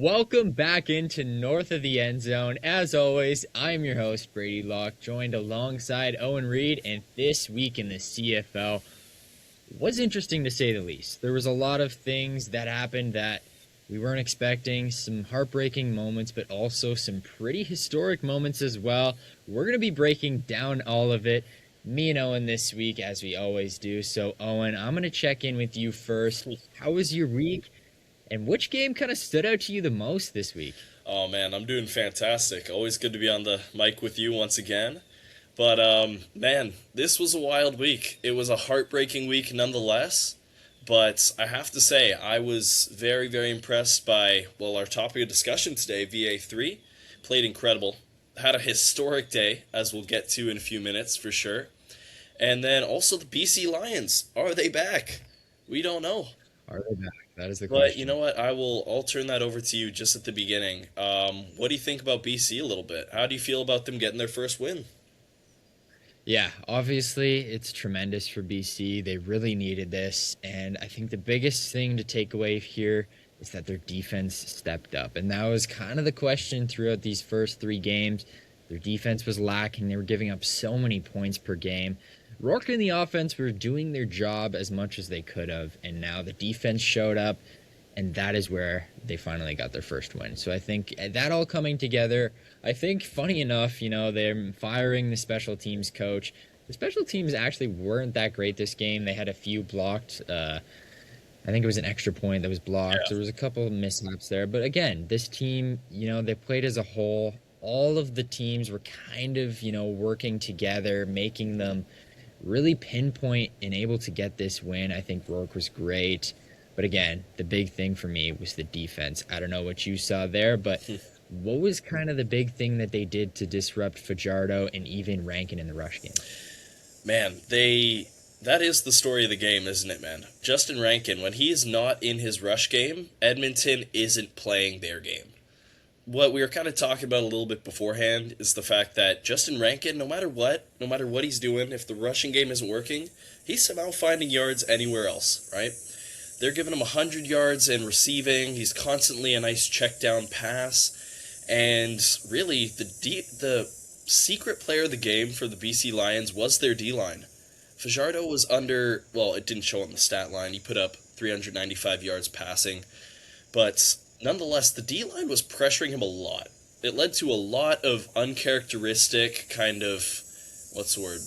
Welcome back into North of the End Zone. As always, I'm your host, Brady Locke, joined alongside Owen Reid, and this week in the CFL was interesting to say the least. There was a lot of things that happened that we weren't expecting, some heartbreaking moments, but also some pretty historic moments as well. We're going to be breaking down all of it, me and Owen this week, as we always do. So, Owen, I'm going to check in with you first. How was your week? And which game kind of stood out to you the most this week? Oh man, I'm doing fantastic. Always good to be on the mic with you once again. But man, this was a wild week. It was a heartbreaking week nonetheless. But I have to say, I was very, very impressed by, well, our topic of discussion today, VA3. Played incredible. Had a historic day, as we'll get to in a few minutes for sure. And then also the BC Lions. Are they back? We don't know. Are they back? That is the But you know question. what? I'll turn that over to you just at the beginning. What do you think about BC a little bit? How do you feel about them getting their first win? Yeah, obviously it's tremendous for BC. They really needed this. And I think the biggest thing to take away here is that their defense stepped up. And that was kind of the question throughout these first three games. Their defense was lacking. They were giving up so many points per game. Rourke and the offense were doing their job as much as they could have. And now the defense showed up. And that is where they finally got their first win. So I think that all coming together, I think funny enough, they're firing the special teams coach. The special teams actually weren't that great this game. They had a few blocked. I think it was an extra point that was blocked. Yeah. There was a couple of mishaps there. But again, this team, they played as a whole. All of the teams were kind of, working together, making them really pinpoint and able to get this win. I think Rourke was great. But again, the big thing for me was the defense. I don't know what you saw there, but what was kind of the big thing that they did to disrupt Fajardo and even Rankin in the rush game? Man, that is the story of the game, isn't it, man? Justin Rankin, when he is not in his rush game, Edmonton isn't playing their game. What we were kind of talking about a little bit beforehand is the fact that Justin Rankin, no matter what he's doing, if the rushing game isn't working, he's somehow finding yards anywhere else, right? They're giving him 100 yards and receiving. He's constantly a nice check down pass. And really, the secret player of the game for the BC Lions was their D-line. Fajardo was under, well, it didn't show on the stat line. He put up 395 yards passing. But nonetheless, the D-line was pressuring him a lot. It led to a lot of uncharacteristic kind of, what's the word?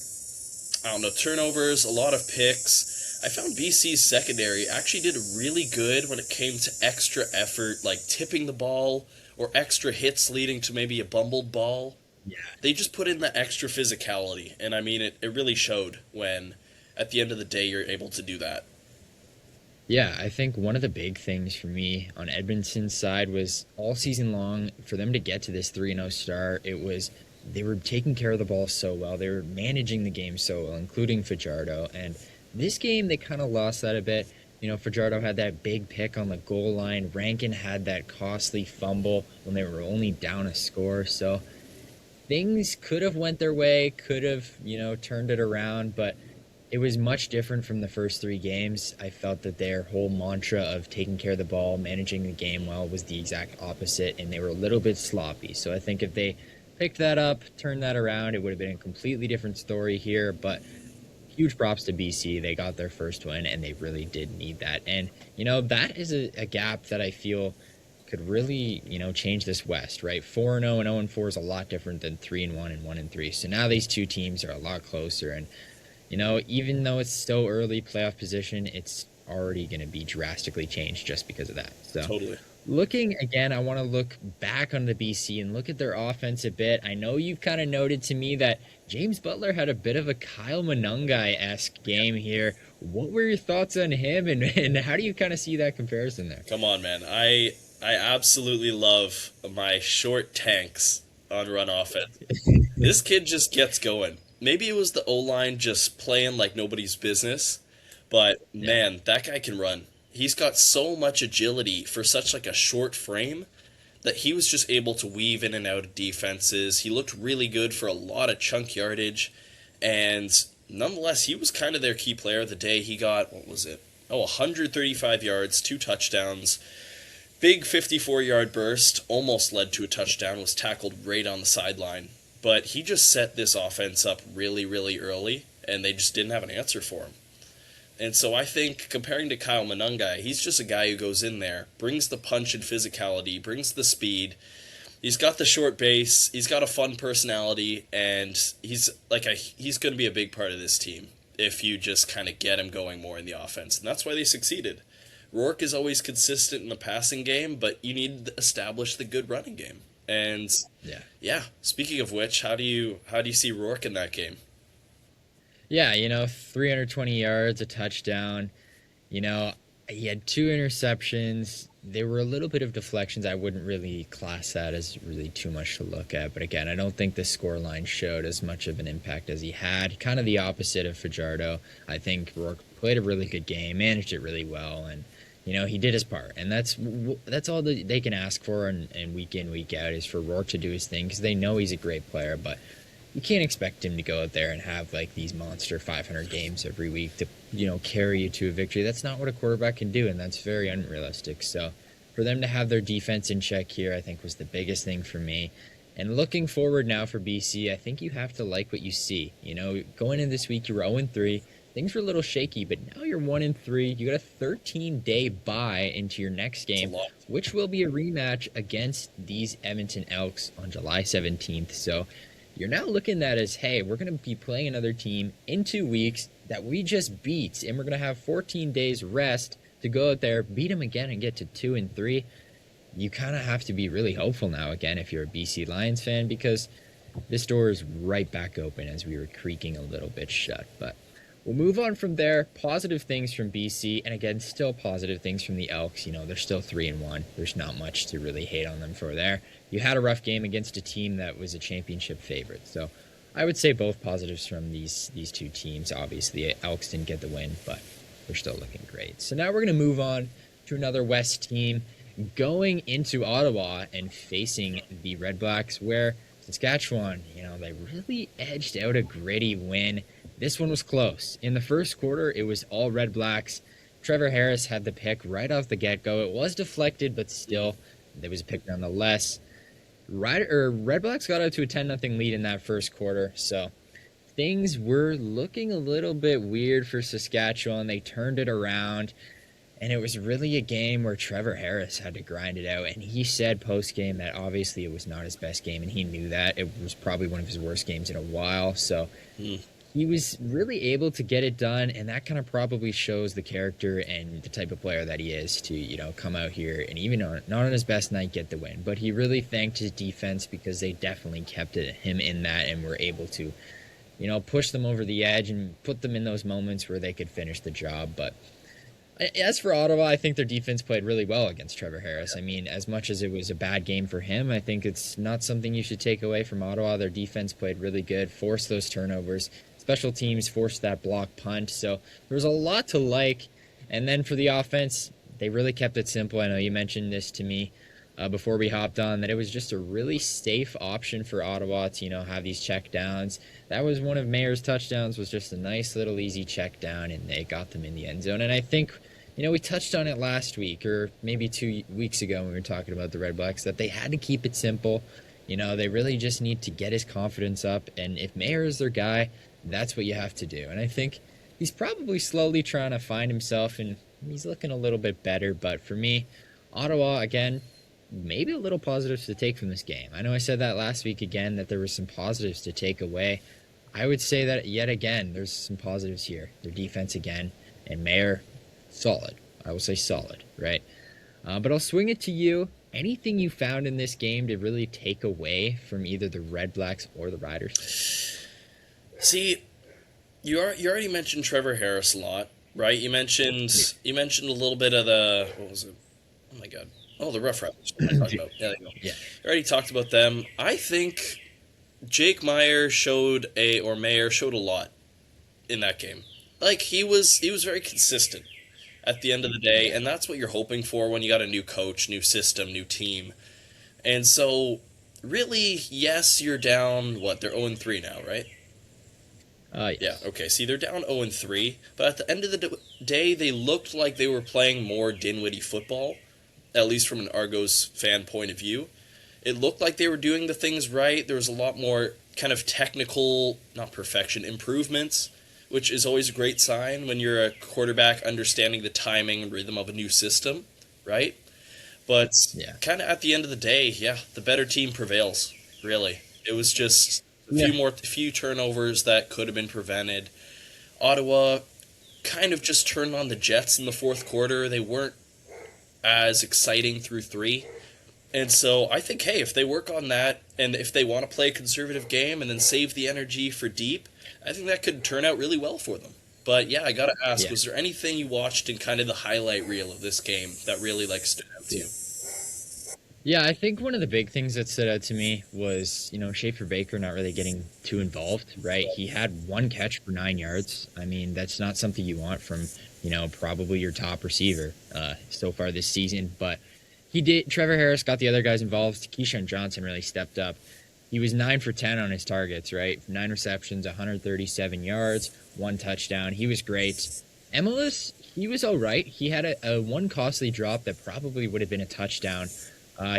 I don't know, turnovers, a lot of picks. I found BC's secondary actually did really good when it came to extra effort, like tipping the ball or extra hits leading to maybe a bumbled ball. Yeah. They just put in the extra physicality, and I mean, it really showed when, at the end of the day, you're able to do that. Yeah, I think one of the big things for me on Edmonton's side was all season long for them to get to this 3-0 start. It was they were taking care of the ball so well. They were managing the game so well, including Fajardo. And this game, they kind of lost that a bit. Fajardo had that big pick on the goal line. Rankin had that costly fumble when they were only down a score. So things could have went their way, could have, turned it around, but it was much different from the first three games. I felt that their whole mantra of taking care of the ball, managing the game well was the exact opposite, and they were a little bit sloppy. So I think if they picked that up, turned that around, it would have been a completely different story here, but huge props to BC. They got their first win, and they really did need that. And, that is a gap that I feel could really, change this West, right? 4-0 and 0-4 is a lot different than 3-1 and 1-3. So now these two teams are a lot closer. And, even though it's still early playoff position, it's already going to be drastically changed just because of that. So Totally. looking again, I want to look back on the BC and look at their offense a bit. I know you've kind of noted to me that James Butler had a bit of a Kyle Monangai-esque game here. What were your thoughts on him, and how do you kind of see that comparison there? Come on, man. I absolutely love my short tanks on run offense. This kid just gets going. Maybe it was the O-line just playing like nobody's business, but Yeah. man, that guy can run. He's got so much agility for such like a short frame that he was just able to weave in and out of defenses. He looked really good for a lot of chunk yardage, and nonetheless, he was kind of their key player of the day. He got, what was it? Oh, 135 yards, two touchdowns. Big 54-yard burst, almost led to a touchdown, was tackled right on the sideline. But he just set this offense up really, really early, and they just didn't have an answer for him. And so I think, comparing to Kyle Monungai, he's just a guy who goes in there, brings the punch and physicality, brings the speed. He's got the short base, he's got a fun personality, and he's going to be a big part of this team if you just kind of get him going more in the offense. And that's why they succeeded. Rourke is always consistent in the passing game, but you need to establish the good running game. And yeah. Speaking of which, how do you see Rourke in that game? Yeah, 320 yards, a touchdown. He had two interceptions. There were a little bit of deflections. I wouldn't really class that as really too much to look at. But again, I don't think the scoreline showed as much of an impact as he had. Kind of the opposite of Fajardo. I think Rourke played a really good game, managed it really well, and he did his part. And that's all that they can ask for, and week in, week out, is for Rourke to do his thing, because they know he's a great player, but you can't expect him to go out there and have like these monster 500 games every week to carry you to a victory. That's not what a quarterback can do, and that's very unrealistic. So for them to have their defense in check here, I think, was the biggest thing for me. And looking forward now for BC, I think you have to like what you see. Going in this week, you were 0-3. Things were a little shaky, but now you're 1-3. You got a 13-day bye into your next game, which will be a rematch against these Edmonton Elks on July 17th. So you're now looking at as, hey, we're going to be playing another team in 2 weeks that we just beat, and we're going to have 14 days rest to go out there, beat them again, and get to 2-3. You kind of have to be really hopeful now again if you're a BC Lions fan, because this door is right back open as we were creaking a little bit shut. But we'll move on from there. Positive things from BC, and again, still positive things from the Elks. They're still 3-1. There's not much to really hate on them for there. You had a rough game against a team that was a championship favorite. So I would say both positives from these two teams. Obviously, Elks didn't get the win, but they're still looking great. So now we're going to move on to another West team going into Ottawa and facing the Red Blacks, where Saskatchewan, they really edged out a gritty win. This one was close. In the first quarter, it was all Red Blacks. Trevor Harris had the pick right off the get-go. It was deflected, but still, there was a pick nonetheless. Red Blacks got out to a 10-0 lead in that first quarter, so things were looking a little bit weird for Saskatchewan. They turned it around, and it was really a game where Trevor Harris had to grind it out, and he said post-game that obviously it was not his best game, and he knew that. It was probably one of his worst games in a while, so he was really able to get it done, and that kind of probably shows the character and the type of player that he is to, come out here and even not on his best night get the win. But he really thanked his defense, because they definitely kept him in that and were able to, push them over the edge and put them in those moments where they could finish the job. But as for Ottawa, I think their defense played really well against Trevor Harris. I mean, as much as it was a bad game for him, I think it's not something you should take away from Ottawa. Their defense played really good, forced those turnovers. Special teams forced that block punt, so there was a lot to like. And then for the offense, they really kept it simple. I know you mentioned this to me before we hopped on, that it was just a really safe option for Ottawa to, have these check downs. That was one of Mayer's touchdowns, was just a nice little easy check down, and they got them in the end zone. And I think, we touched on it last week, or maybe 2 weeks ago when we were talking about the Red Blacks, that they had to keep it simple. They really just need to get his confidence up, and if Mayer is their guy, that's what you have to do. And I think he's probably slowly trying to find himself, and he's looking a little bit better. But for me, Ottawa, again, maybe a little positives to take from this game. I know I said that last week again, that there were some positives to take away. I would say that yet again, there's some positives here. Their defense again, and Mayer, solid. I will say solid, right? But I'll swing it to you. Anything you found in this game to really take away from either the Red Blacks or the Riders? See, you already mentioned Trevor Harris a lot, right? You mentioned a little bit of the, what was it? Oh my god. Oh, the Rough Riders. What am I talking about? Yeah, there you go. Yeah. You already talked about them. I think Jake Meyer showed a lot in that game. Like, he was very consistent at the end of the day, and that's what you're hoping for when you got a new coach, new system, new team. And so, really, yes, you're down, they're 0-3 now, right? Yes. Yeah, okay. See, they're down 0-3, but at the end of the day, they looked like they were playing more Dinwiddie football. at least from an Argos fan point of view. It looked like they were doing the things right. There was a lot more kind of technical, not perfection, improvements, which is always a great sign when you're a quarterback understanding the timing and rhythm of a new system, right? But Yeah. kind of at the end of the day, yeah, the better team prevails, really. It was just a few turnovers that could have been prevented. Ottawa kind of just turned on the Jets in the fourth quarter. They weren't as exciting through three. And so I think, hey, if they work on that and if they want to play a conservative game and then save the energy for deep, I think that could turn out really well for them. But yeah, I got to ask, was there anything you watched in kind of the highlight reel of this game that really like stood out to you? Yeah, I think one of the big things that stood out to me was, Schaefer Baker not really getting too involved, right? He had one catch for 9 yards. I mean, that's not something you want from, probably your top receiver so far this season. But he did. Trevor Harris got the other guys involved. Keyshawn Johnson really stepped up. He was 9 for 10 on his targets, right? 9 receptions, 137 yards, 1 touchdown. He was great. Emilus, he was all right. He had a one costly drop that probably would have been a touchdown.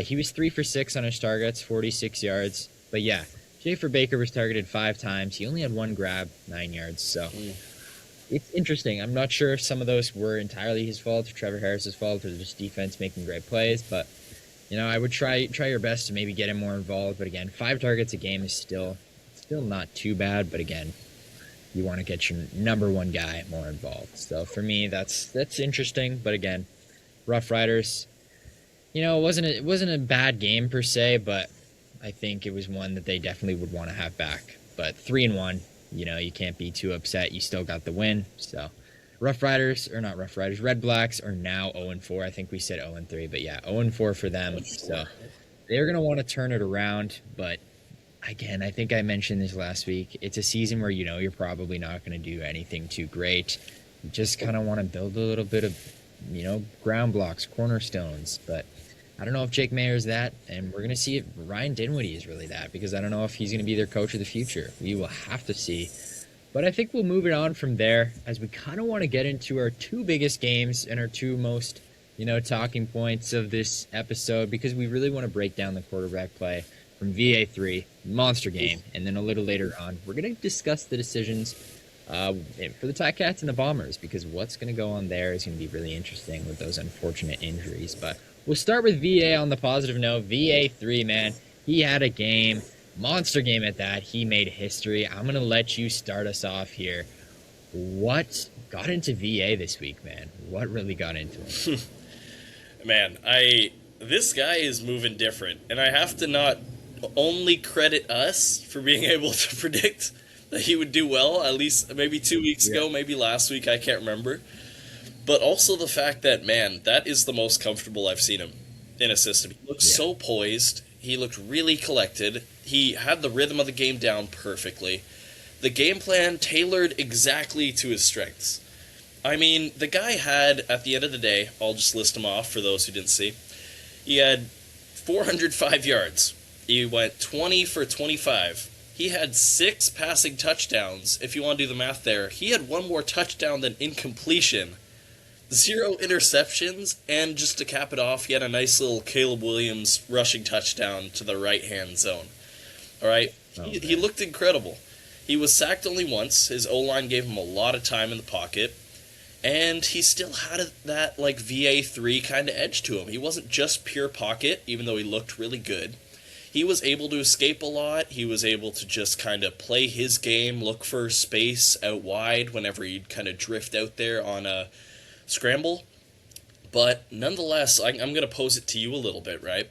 He was 3 for 6 on his targets, 46 yards. But yeah, Schaefer Baker was targeted 5 times. He only had 1 grab, 9 yards. So it's interesting. I'm not sure if some of those were entirely his fault or Trevor Harris's fault or just defense making great plays. But, I would try your best to maybe get him more involved. But again, 5 targets a game is still not too bad. But again, you want to get your number one guy more involved. So for me, that's interesting. But again, Rough Riders. It wasn't a bad game per se, but I think it was one that they definitely would want to have back. But 3-1, you can't be too upset. You still got the win. So Red Blacks are now 0-4. I think we said 0-3, but yeah, 0-4 for them. So they're going to want to turn it around. But again, I think I mentioned this last week. It's a season where you're probably not going to do anything too great. You just kind of want to build a little bit of, ground blocks, cornerstones, but I don't know if Jake Mayer is that, and we're going to see if Ryan Dinwiddie is really that, because I don't know if he's going to be their coach of the future. We will have to see. But I think we'll move it on from there, as we kind of want to get into our 2 biggest games and our 2 most, talking points of this episode, because we really want to break down the quarterback play from VA3, monster game, and then a little later on, we're going to discuss the decisions for the Ticats and the Bombers, because what's going to go on there is going to be really interesting with those unfortunate injuries. But we'll start with VA on the positive note. VA3, man, he had a game, monster game at that. He made history. I'm going to let you start us off here. What got into VA this week, man? What really got into him? Man, this guy is moving different, and I have to not only credit us for being able to predict that he would do well, at least maybe 2 weeks ago, maybe last week, I can't remember. But also the fact that, man, that is the most comfortable I've seen him in a system. He looked so poised. He looked really collected. He had the rhythm of the game down perfectly. The game plan tailored exactly to his strengths. I mean, the guy had, at the end of the day, I'll just list him off for those who didn't see, he had 405 yards. He went 20 for 25. He had 6 passing touchdowns, if you want to do the math there. He had 1 more touchdown than incompletion. 0 interceptions, and just to cap it off, he had a nice little Caleb Williams rushing touchdown to the right-hand zone. All right? He looked incredible. He was sacked only once. His O-line gave him a lot of time in the pocket. And he still had that, VA3 kind of edge to him. He wasn't just pure pocket, even though he looked really good. He was able to escape a lot. He was able to just kind of play his game, look for space out wide whenever he'd kind of drift out there on a scramble. But nonetheless, I'm going to pose it to you a little bit, right?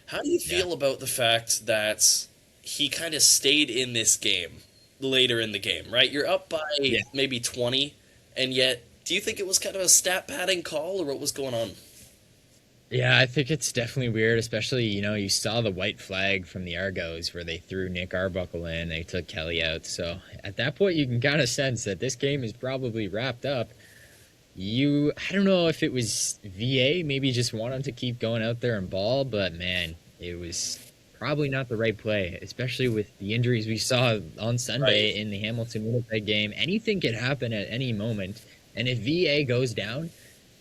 How do you feel about the fact that he kind of stayed in this game later in the game, right? You're up by maybe 20, and yet, do you think it was kind of a stat padding call, or what was going on? Yeah, I think it's definitely weird, especially, you saw the white flag from the Argos where they threw Nick Arbuckle in, they took Kelly out. So at that point, you can kind of sense that this game is probably wrapped up. I don't know if it was VA, maybe just wanted to keep going out there and ball, but man, it was probably not the right play, especially with the injuries we saw on Sunday in the Hamilton-Winnipeg game. Anything can happen at any moment, and if VA goes down,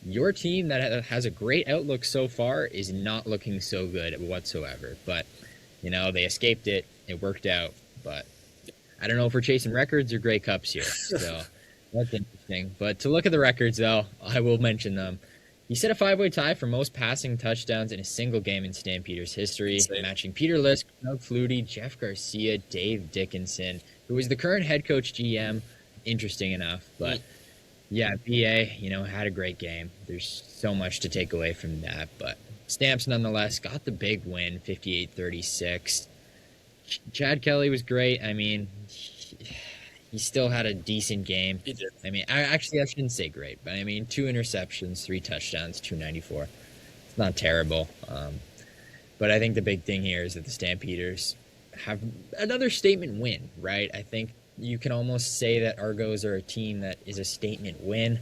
your team that has a great outlook so far is not looking so good whatsoever. But, they escaped it. It worked out. But I don't know if we're chasing records or Grey Cups here. So that's interesting. But to look at the records, though, I will mention them. He set a 5-way tie for most passing touchdowns in a single game in Stampeders history, matching Peter Lisk, Doug Flutie, Jeff Garcia, Dave Dickinson, who was the current head coach GM. Interesting enough. But, yeah, BA, had a great game. There's so much to take away from that. But Stamps, nonetheless, got the big win, 58-36. Chad Kelly was great. I mean, he still had a decent game. He did. I mean, I shouldn't say great, but I mean, 2 interceptions, 3 touchdowns, 294. It's not terrible. But I think the big thing here is that the Stampeders have another statement win, right? I think you can almost say that Argos are a team that is a statement win.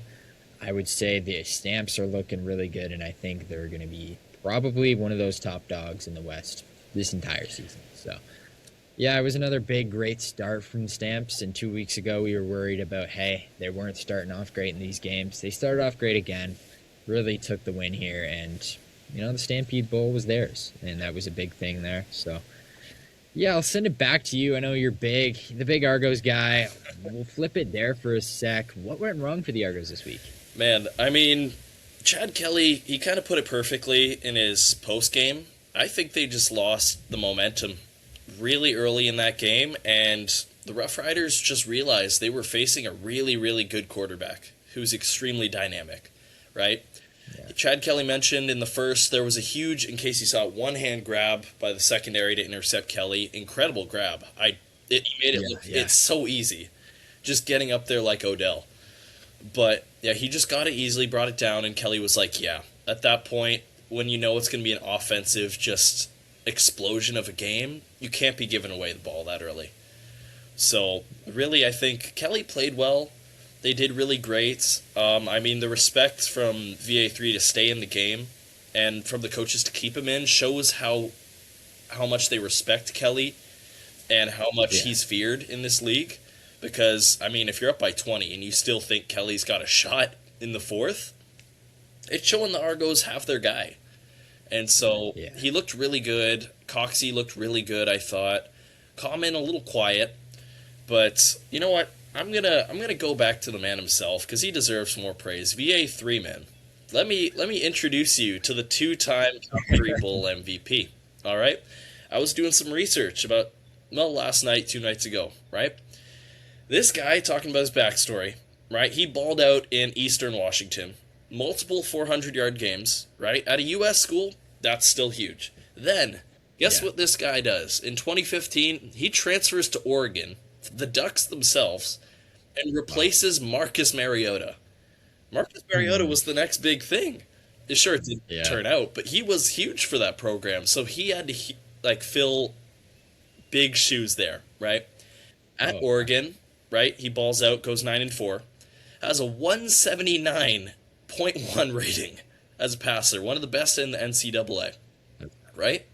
I would say the Stamps are looking really good, and I think they're going to be probably one of those top dogs in the West this entire season. So, yeah, it was another big, great start from the Stamps, and 2 weeks ago we were worried about, hey, they weren't starting off great in these games. They started off great again, really took the win here, and, the Stampede Bowl was theirs, and that was a big thing there. So, yeah, I'll send it back to you. I know you're the big Argos guy. We'll flip it there for a sec. What went wrong for the Argos this week? Man, I mean, Chad Kelly, he kind of put it perfectly in his post-game. I think they just lost the momentum really early in that game, and the Rough Riders just realized they were facing a really, really good quarterback who's extremely dynamic, right? Yeah. Chad Kelly mentioned in the first there was a huge, in case you saw it, one-hand grab by the secondary to intercept Kelly. Incredible grab. It made it look, it's so easy, just getting up there like Odell. But, yeah, he just got it easily, brought it down, and Kelly was like, yeah, at that point, when you know it's going to be an offensive just explosion of a game, you can't be giving away the ball that early. So, really, I think Kelly played well. They did really great. I mean, the respect from VA3 to stay in the game and from the coaches to keep him in shows how much they respect Kelly and how much he's feared in this league. Because, I mean, if you're up by 20 and you still think Kelly's got a shot in the fourth, it's showing the Argos have their guy. And so he looked really good. Coxie looked really good, I thought. Common a little quiet. But you know what? I'm gonna go back to the man himself because he deserves more praise. VA3, man. Let me introduce you to the 2-time Calgary Bowl MVP. All right? I was doing some research about, last night, 2 nights ago, right? This guy, talking about his backstory, right? He balled out in Eastern Washington. Multiple 400-yard games, right? At a U.S. school, that's still huge. Then, guess what this guy does? In 2015, he transfers to Oregon, the Ducks themselves, and replaces Marcus Mariota. Marcus Mariota was the next big thing. Sure, it didn't turn out, but he was huge for that program, so he had to fill big shoes there, right? At Oregon, right? He balls out, goes 9-4, has a 179.1 rating as a passer, one of the best in the NCAA, right?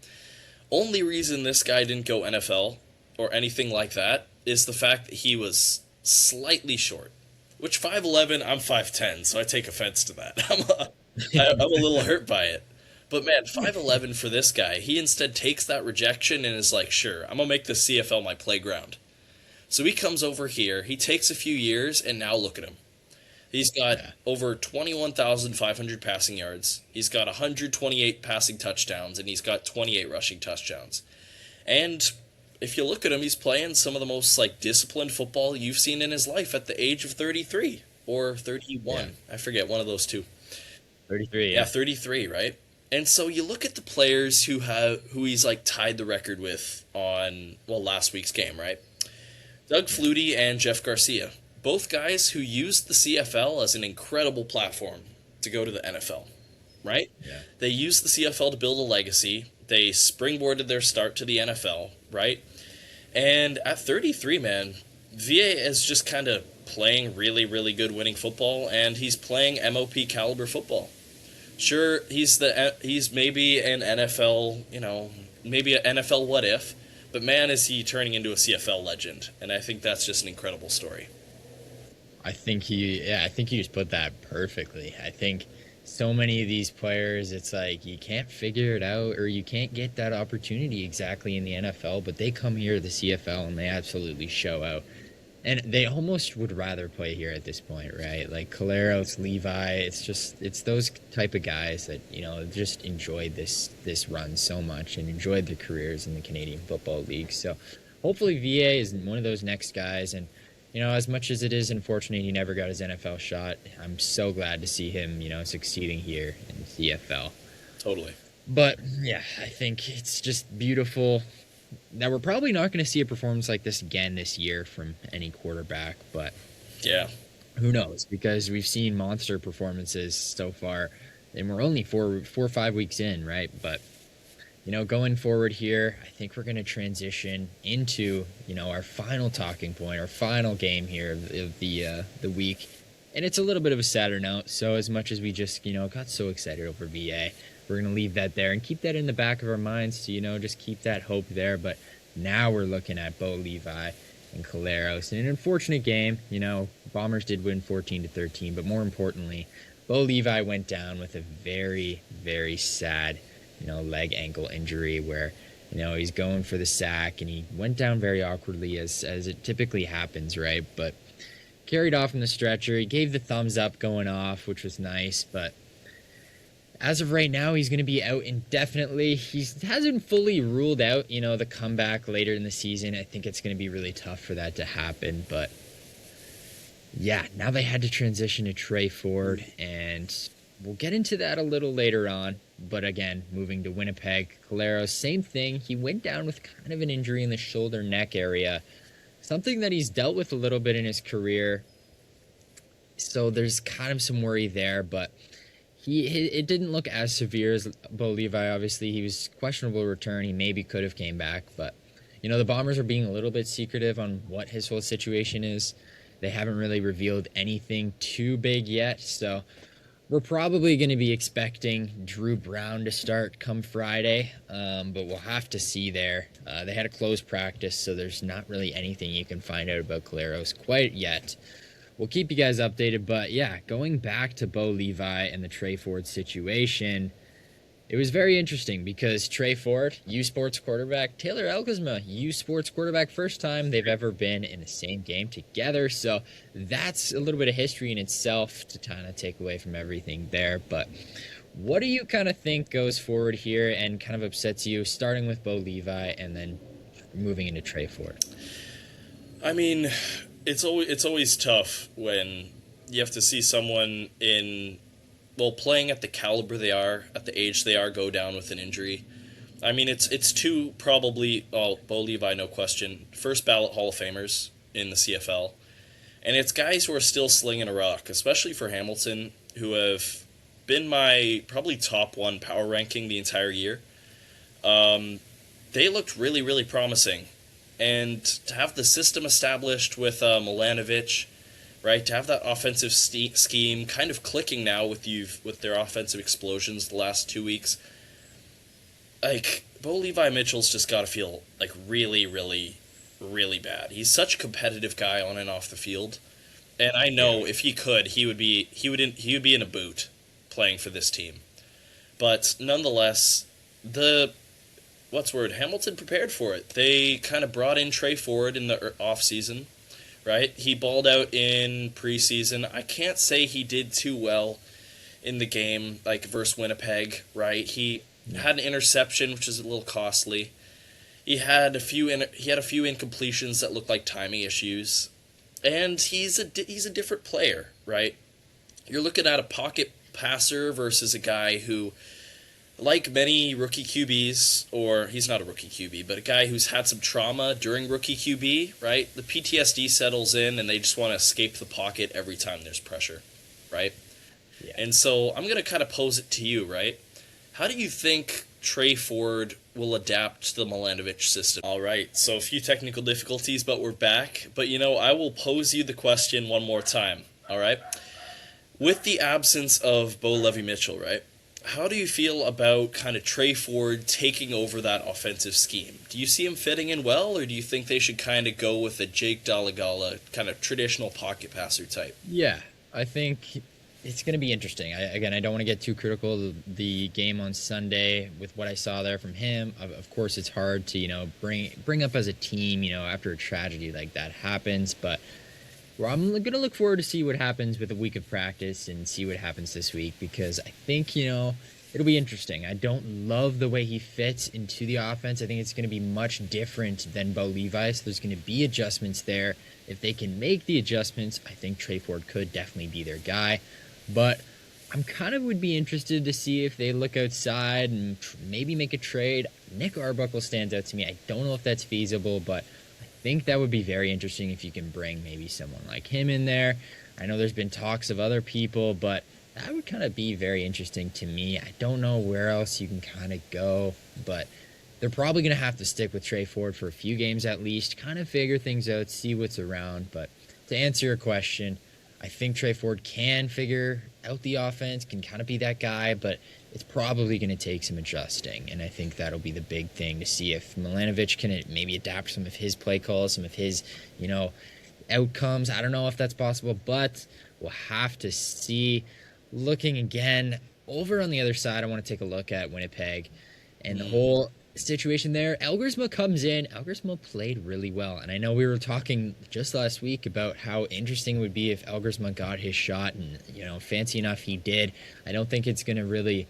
Only reason this guy didn't go NFL or anything like that is the fact that he was slightly short, which 5'11", I'm 5'10", so I take offense to that. I'm a little hurt by it. But man, 5'11" for this guy, he instead takes that rejection and is like, sure, I'm going to make the CFL my playground. So he comes over here, he takes a few years, and now look at him. He's got over 21,500 passing yards. He's got 128 passing touchdowns, and he's got 28 rushing touchdowns. And if you look at him, he's playing some of the most disciplined football you've seen in his life at the age of 33 or 31. Yeah. I forget, one of those two. 33, yeah. 33, right? And so you look at the players who he's tied the record with on last week's game, right? Doug Flutie and Jeff Garcia. Both guys who used the CFL as an incredible platform to go to the NFL, right? Yeah. They used the CFL to build a legacy. They springboarded their start to the NFL, right? And at 33, man, VA is just kind of playing really, really good winning football, and he's playing MOP caliber football. Sure, he's maybe an NFL, maybe an NFL what if, but man, is he turning into a CFL legend, and I think that's just an incredible story. I think you just put that perfectly. I think so many of these players, it's like you can't figure it out or you can't get that opportunity exactly in the NFL, but they come here to the CFL and they absolutely show out. And they almost would rather play here at this point, right? Like Collaros, Levi, it's those type of guys that, just enjoyed this run so much and enjoyed their careers in the Canadian Football League. So hopefully VA is one of those next guys. And as much as it is unfortunate he never got his NFL shot, I'm so glad to see him, succeeding here in CFL. Totally. But yeah, I think it's just beautiful. Now, we're probably not going to see a performance like this again this year from any quarterback, but yeah, who knows? Because we've seen monster performances so far, and we're only four or 5 weeks in, right? But going forward here, I think we're going to transition into our final talking point, our final game here of the week, and it's a little bit of a sadder note. So as much as we just got so excited over VA. We're going to leave that there and keep that in the back of our minds to, just keep that hope there. But now we're looking at Bo Levi and Collaros. In an unfortunate game, Bombers did win 14-13. But more importantly, Bo Levi went down with a very, very sad, leg ankle injury where, he's going for the sack. And he went down very awkwardly as it typically happens, right? But carried off from the stretcher. He gave the thumbs up going off, which was nice. But as of right now, he's going to be out indefinitely. He hasn't fully ruled out, the comeback later in the season. I think it's going to be really tough for that to happen. But yeah, now they had to transition to Tre Ford, and we'll get into that a little later on. But again, moving to Winnipeg, Collaros, same thing. He went down with kind of an injury in the shoulder neck area, something that he's dealt with a little bit in his career. So there's kind of some worry there, but it didn't look as severe as Bo Levi. Obviously, he was questionable return. He maybe could have came back, but the Bombers are being a little bit secretive on what his whole situation is. They haven't really revealed anything too big yet, so we're probably going to be expecting Drew Brown to start come Friday, but we'll have to see there. They had a closed practice, so there's not really anything you can find out about Collaros quite yet. We'll keep you guys updated, but yeah, going back to Bo Levi and the Tre Ford situation, it was very interesting because Tre Ford, U Sports quarterback, Taylor Elkesma, U Sports quarterback, first time they've ever been in the same game together, so that's a little bit of history in itself to kind of take away from everything there. But what do you kind of think goes forward here and kind of upsets you, starting with Bo Levi and then moving into Tre Ford? I mean, it's always tough when you have to see someone playing at the caliber they are, at the age they are, go down with an injury. I mean, it's two probably, Bo Levi, no question, first ballot Hall of Famers in the CFL. And it's guys who are still slinging a rock, especially for Hamilton, who have been my probably top one power ranking the entire year. They looked really, really promising. And to have the system established with Milanovic, right, to have that offensive scheme kind of clicking now with their offensive explosions the last 2 weeks, like, Bo Levi Mitchell's just got to feel like really, really, really bad. He's such a competitive guy on and off the field, and I know if he could, he would be in a boot playing for this team. But nonetheless, Hamilton prepared for it. They kind of brought in Tre Ford in the offseason, right? He balled out in preseason. I can't say he did too well in the game, like versus Winnipeg, right? He had an interception, which is a little costly. He had a few incompletions that looked like timing issues, and he's a different player, right? You're looking at a pocket passer versus a guy who, like many rookie QBs, or he's not a rookie QB, but a guy who's had some trauma during rookie QB, right? The PTSD settles in, and they just want to escape the pocket every time there's pressure, right? Yeah. And so I'm going to kind of pose it to you, right? How do you think Tre Ford will adapt to the Milanovic system? All right, so a few technical difficulties, but we're back. But, I will pose you the question one more time, all right? With the absence of Bo Levi Mitchell, right? How do you feel about kind of Tre Ford taking over that offensive scheme? Do you see him fitting in well, or do you think they should kind of go with a Jake Dalagala kind of traditional pocket passer type? Yeah, I think It's going to be interesting. Again, I don't want to get too critical of the game on Sunday with what I saw there from him. Of course, it's hard to bring up as a team after a tragedy like that happens. But I'm going to look forward to see what happens with a week of practice and see what happens this week because I think it'll be interesting. I don't love the way he fits into the offense. I think it's going to be much different than Bo Levi. So there's going to be adjustments there. If they can make the adjustments, I think Tre Ford could definitely be their guy. But I'm kind of would be interested to see if they look outside and maybe make a trade. Nick Arbuckle stands out to me. I don't know if that's feasible, but I think that would be very interesting if you can bring maybe someone like him in there. I know there's been talks of other people, but that would kind of be very interesting to me. I don't know where else you can kind of go, but they're probably going to have to stick with Tre Ford for a few games at least, kind of figure things out, see what's around. But to answer your question, I think Tre Ford can figure out the offense, can kind of be that guy, but it's probably going to take some adjusting. And I think that'll be the big thing to see if Milanovic can maybe adapt some of his play calls, some of his, outcomes. I don't know if that's possible, but we'll have to see. Looking again over on the other side, I want to take a look at Winnipeg and the whole situation there. Elgersma comes in. Elgersma played really well. And I know we were talking just last week about how interesting it would be if Elgersma got his shot. And, fancy enough, he did. I don't think it's going to really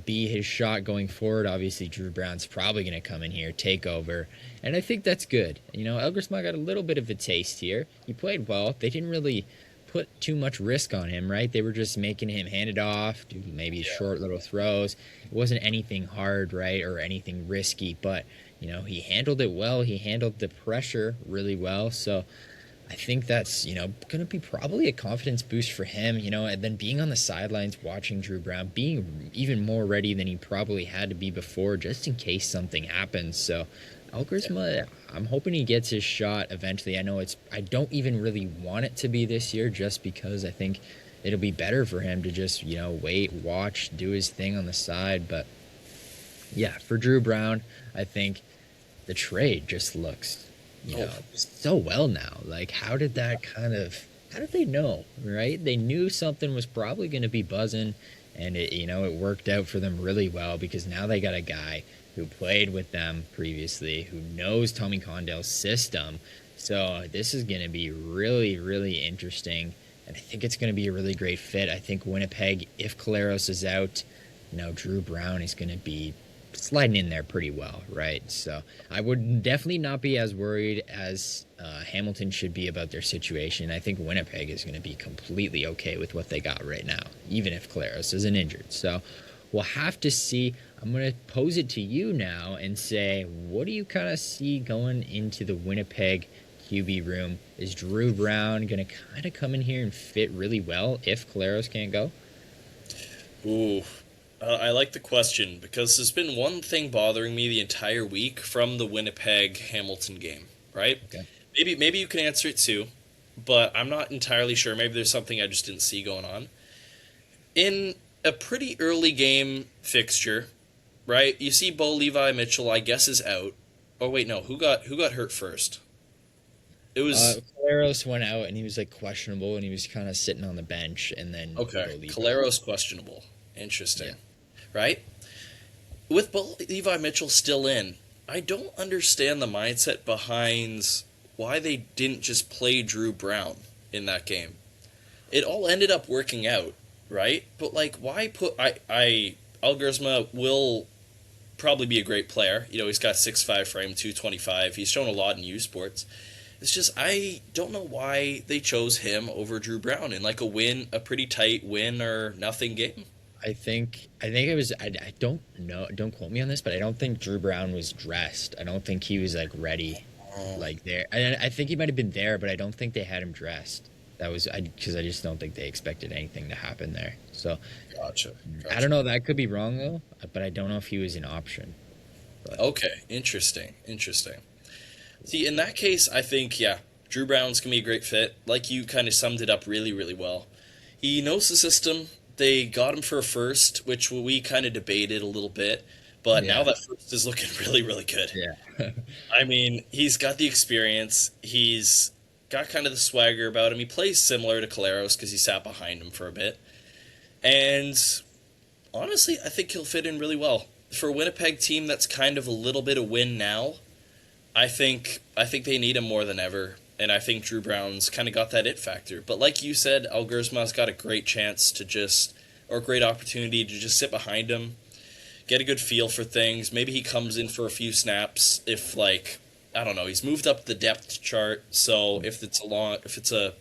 be his shot going forward. Obviously, Drew Brown's probably going to come in here, take over. And I think that's good. Elgersma got a little bit of a taste here. He played well. They didn't really put too much risk on him, right? They were just making him hand it off, do maybe short little throws. It wasn't anything hard, right, or anything risky, but he handled it well. He handled the pressure really well. So I think that's going to be probably a confidence boost for him. And then being on the sidelines watching Drew Brown, being even more ready than he probably had to be before, just in case something happens. So Elgersma, I'm hoping he gets his shot eventually. I don't even really want it to be this year just because I think it'll be better for him to just, wait, watch, do his thing on the side. But yeah, for Drew Brown, I think the trade just looks, so well now. Like, how did they know, right? They knew something was probably going to be buzzing and it worked out for them really well because now they got a guy who played with them previously, who knows Tommy Condell's system. So this is going to be really, really interesting. And I think it's going to be a really great fit. I think Winnipeg, if Collaros is out, Drew Brown is going to be sliding in there pretty well, right? So I would definitely not be as worried as Hamilton should be about their situation. I think Winnipeg is going to be completely okay with what they got right now, even if Collaros isn't injured. So we'll have to see. I'm going to pose it to you now and say, what do you kind of see going into the Winnipeg QB room? Is Drew Brown going to kind of come in here and fit really well if Collaros can't go? Ooh, I like the question because there's been one thing bothering me the entire week from the Winnipeg-Hamilton game, right? Okay. Maybe you can answer it too, but I'm not entirely sure. Maybe there's something I just didn't see going on. In a pretty early game fixture, right? You see Levi Mitchell, I guess, is out. Oh wait, no. Who got hurt first? It was Collaros went out and he was like questionable and he was kind of sitting on the bench and then okay. Collaros questionable. Interesting, right? With Levi Mitchell still in, I don't understand the mindset behind why they didn't just play Drew Brown in that game. It all ended up working out, right? But why put Elgersma will probably be a great player. He's got 6'5" frame, 225. He's shown a lot in U Sports. It's just I don't know why they chose him over Drew Brown in a pretty tight win or nothing game. I think it was. I don't know. Don't quote me on this, but I don't think Drew Brown was dressed. I don't think he was ready, there. I think he might have been there, but I don't think they had him dressed. That was because I just don't think they expected anything to happen there. So, Gotcha. I don't know. That could be wrong though, but I don't know if he was an option. But. Okay, interesting. See, in that case, I think Drew Brown's gonna be a great fit. Like you kind of summed it up really, really well. He knows the system. They got him for a first, which we kind of debated a little bit, but now that first is looking really, really good. Yeah. I mean, he's got the experience. He's got kind of the swagger about him. He plays similar to Collaros because he sat behind him for a bit. And honestly, I think he'll fit in really well. For a Winnipeg team that's kind of a little bit of win now, I think they need him more than ever. And I think Drew Brown's kind of got that it factor. But like you said, Alguersma's got a great chance to just, or a great opportunity to just sit behind him, get a good feel for things. Maybe he comes in for a few snaps if, like, I don't know, he's moved up the depth chart. So if it's a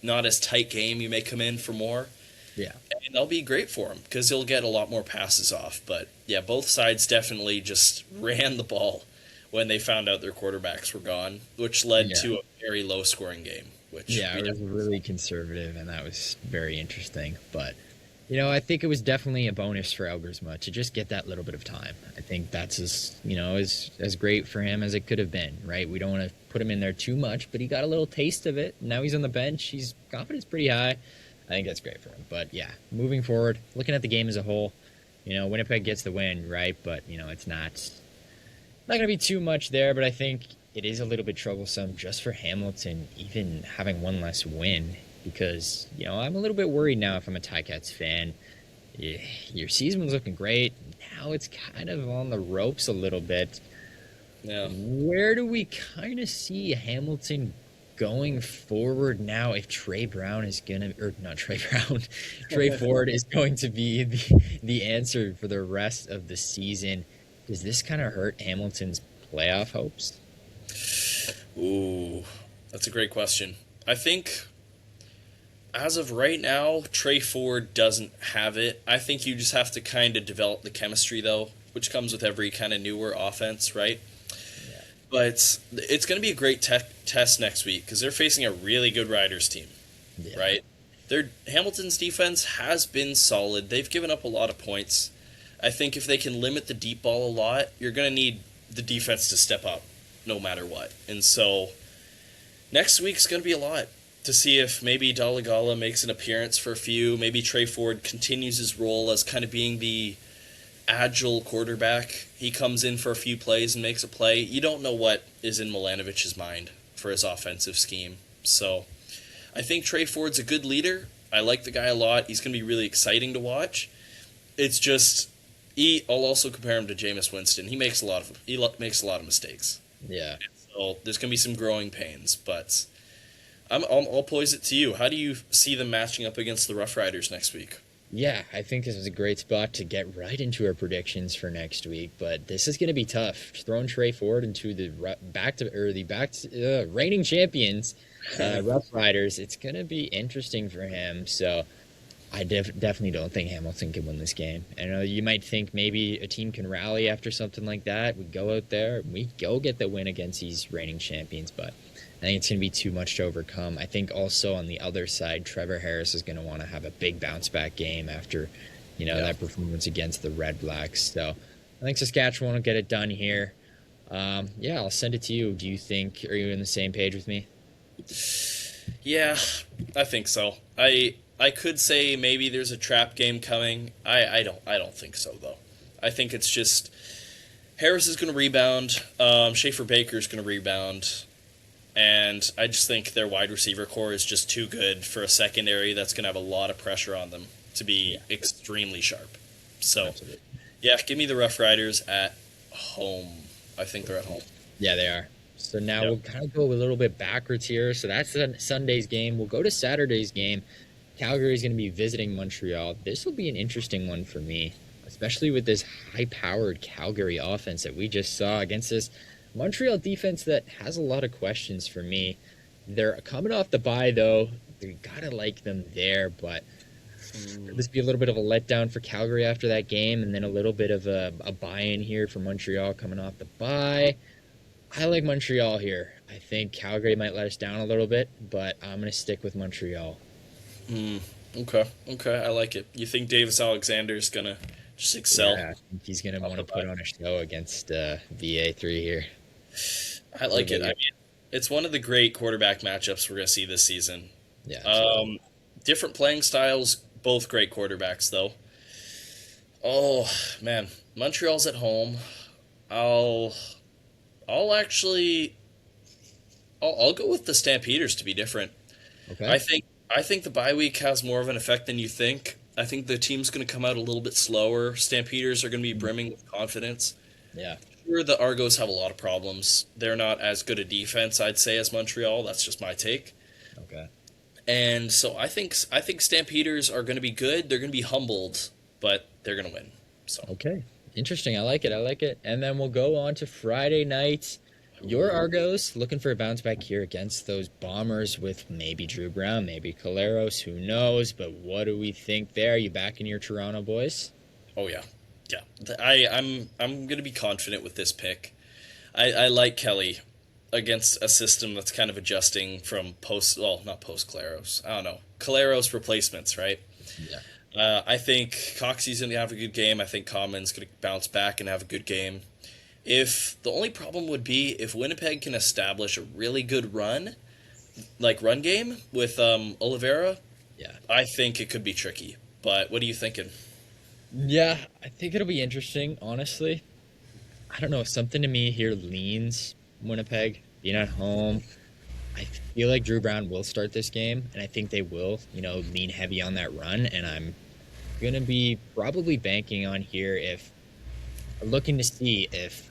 not as tight game, you may come in for more. Yeah. And that'll be great for him because he'll get a lot more passes off. But yeah, both sides definitely just ran the ball when they found out their quarterbacks were gone, which led Yeah. to a very low scoring game. Which Yeah, we it was definitely really conservative, and that was very interesting. But, I think it was definitely a bonus for Elgersma to just get that little bit of time. I think that's as great for him as it could have been, right? We don't want to put him in there too much, but he got a little taste of it. Now he's on the bench. His confidence pretty high. I think that's great for him. But yeah, moving forward, looking at the game as a whole, Winnipeg gets the win, right? But it's not going to be too much there. But I think it is a little bit troublesome just for Hamilton, even having one less win, because I'm a little bit worried now if I'm a Ticats fan. Your season was looking great. Now it's kind of on the ropes a little bit. yeah. Where do we kind of see Hamilton going forward now if Tre Brown is gonna, or not Tre Brown, Tre Ford is going to be the answer for the rest of the season? Does this kind of hurt Hamilton's playoff hopes? Ooh, that's a great question. I think as of right now, Tre Ford doesn't have it. I think you just have to kind of develop the chemistry, though, which comes with every kind of newer offense, right? Yeah. But it's going to be a great test next week because they're facing a really good Riders team, Yeah. right? Hamilton's defense has been solid. They've given up a lot of points. I think if they can limit the deep ball a lot, you're going to need the defense to step up no matter what. And so next week's going to be a lot to see if maybe Dalagala makes an appearance for a few. Maybe Tre Ford continues his role as kind of being the agile quarterback. He comes in for a few plays and makes a play. You don't know what is in Milanovic's mind for his offensive scheme. So I think Tre Ford's a good leader. I like the guy a lot. He's going to be really exciting to watch. It's just I'll also compare him to Jameis Winston. He makes a lot of mistakes. Yeah. So there's going to be some growing pains, but I'll pose it to you. How do you see them matching up against the Rough Riders next week? Yeah, I think this is a great spot to get right into our predictions for next week. But this is going to be tough. Throwing Tre Ford into the reigning champions, Rough Riders. It's going to be interesting for him. So I definitely don't think Hamilton can win this game. I know you might think maybe a team can rally after something like that. We go out there, we go get the win against these reigning champions, but I think it's going to be too much to overcome. I think also on the other side, Trevor Harris is going to want to have a big bounce back game after, that performance against the Red Blacks. So I think Saskatchewan will get it done here. I'll send it to you. Are you on the same page with me? Yeah, I think so. I could say maybe there's a trap game coming. I don't think so though. I think it's just Harris is going to rebound. Schaefer Baker's going to rebound. And I just think their wide receiver core is just too good for a secondary that's going to have a lot of pressure on them to be extremely sharp. So, Absolutely. yeah, give me the Rough Riders at home. I think they're at home. Yeah, they are. So now we'll kind of go a little bit backwards here. So that's Sunday's game. We'll go to Saturday's game. Calgary is going to be visiting Montreal. This will be an interesting one for me, especially with this high-powered Calgary offense that we just saw against this Montreal defense that has a lot of questions for me. They're coming off the bye, though. You got to like them there, but this be a little bit of a letdown for Calgary after that game, and then a little bit of a buy-in here for Montreal coming off the bye. I like Montreal here. I think Calgary might let us down a little bit, but I'm going to stick with Montreal. Okay, I like it. You think Davis Alexander's going to just excel? Yeah, I think he's going to want to put on a show against VA3 here. I like it. I mean, it's one of the great quarterback matchups we're going to see this season. Yeah. Different playing styles, both great quarterbacks, though. Oh, man. Montreal's at home. I'll go with the Stampeders to be different. Okay. I think the bye week has more of an effect than you think. I think the team's going to come out a little bit slower. Stampeders are going to be brimming with confidence. Yeah. Sure, the Argos have a lot of problems. They're not as good a defense, I'd say, as Montreal. That's just my take. Okay. And so I think Stampeders are going to be good. They're going to be humbled, but they're going to win. So Okay. Interesting. I like it. I like it. And then we'll go on to Friday night. Your Argos looking for a bounce back here against those Bombers with maybe Drew Brown, maybe Collaros, who knows? But what do we think there? Are you back in your Toronto boys? oh yeah, yeah. I'm going to be confident with this pick. I like Kelly against a system that's kind of adjusting from not post Collaros. I don't know. Collaros replacements, right? Yeah. I think Coxey's going to have a good game. I think Common's going to bounce back and have a good game. If the only problem would be if Winnipeg can establish a really good run game with Oliveira, Yeah. I think it could be tricky. But what are you thinking? Yeah, I think it'll be interesting, honestly. I don't know. Something to me here leans Winnipeg being at home. I feel like Drew Brown will start this game, and I think they will, lean heavy on that run. And I'm going to be probably banking on here if looking to see if,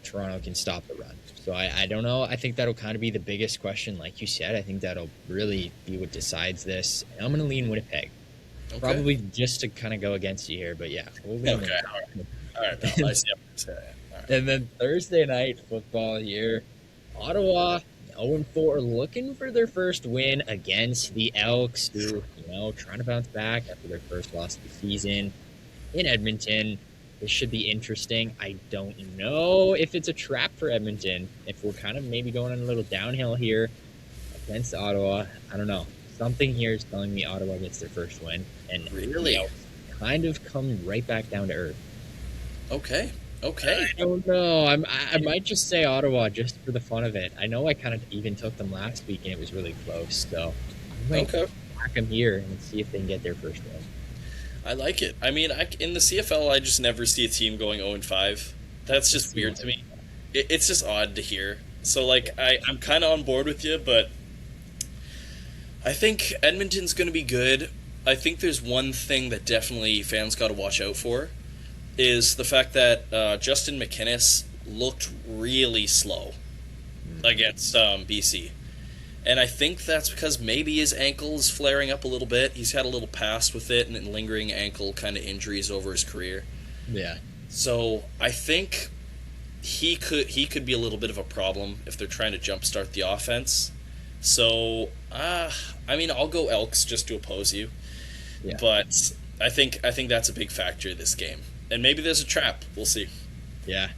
Toronto can stop the run. So I don't know. I think that'll kind of be the biggest question. Like you said, I think that'll really be what decides this. And I'm going to lean Winnipeg. Okay. Probably just to kind of go against you here, but yeah. We'll lean Okay. All right. Pal. I see. All right. And then Thursday night football here. Ottawa 0-4 looking for their first win against the Elks, who, trying to bounce back after their first loss of the season in Edmonton. This should be interesting. I don't know if it's a trap for Edmonton, if we're kind of maybe going on a little downhill here against Ottawa. I don't know. Something here is telling me Ottawa gets their first win. And Really? kind of come right back down to earth. Okay. I don't know. I might just say Ottawa just for the fun of it. I know I kind of even took them last week and it was really close. So I might back them here and see if they can get their first win. I like it. I mean, in the CFL, I just never see a team going 0-5. That's just weird to me. It's just odd to hear. So, I'm kind of on board with you, but I think Edmonton's going to be good. I think there's one thing that definitely fans got to watch out for is the fact that Justin McInnes looked really slow against BC. And I think that's because maybe his ankle is flaring up a little bit. He's had a little past with it and lingering ankle kind of injuries over his career. Yeah. So I think he could be a little bit of a problem if they're trying to jumpstart the offense. So I'll go Elks just to oppose you. Yeah. But I think that's a big factor in this game. And maybe there's a trap. We'll see. Yeah.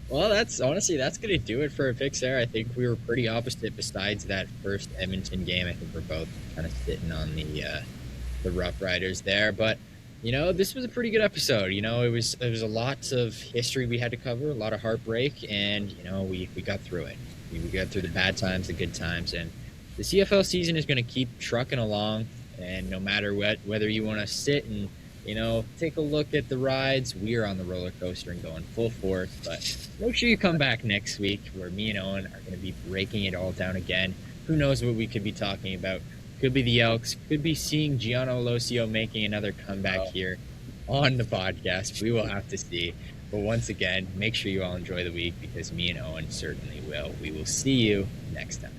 Well, that's going to do it for our picks there. I think we were pretty opposite besides that first Edmonton game. I think we're both kind of sitting on the Rough Riders there. But, this was a pretty good episode. It was a lot of history we had to cover, a lot of heartbreak, and, we got through it. We got through the bad times, the good times, and the CFL season is going to keep trucking along, and no matter whether you want to sit and take a look at the rides. We are on the roller coaster and going full force. But make sure you come back next week where me and Owen are going to be breaking it all down again. Who knows what we could be talking about? Could be the Elks. Could be seeing Gianno Losio making another comeback here on the podcast. We will have to see. But once again, make sure you all enjoy the week because me and Owen certainly will. We will see you next time.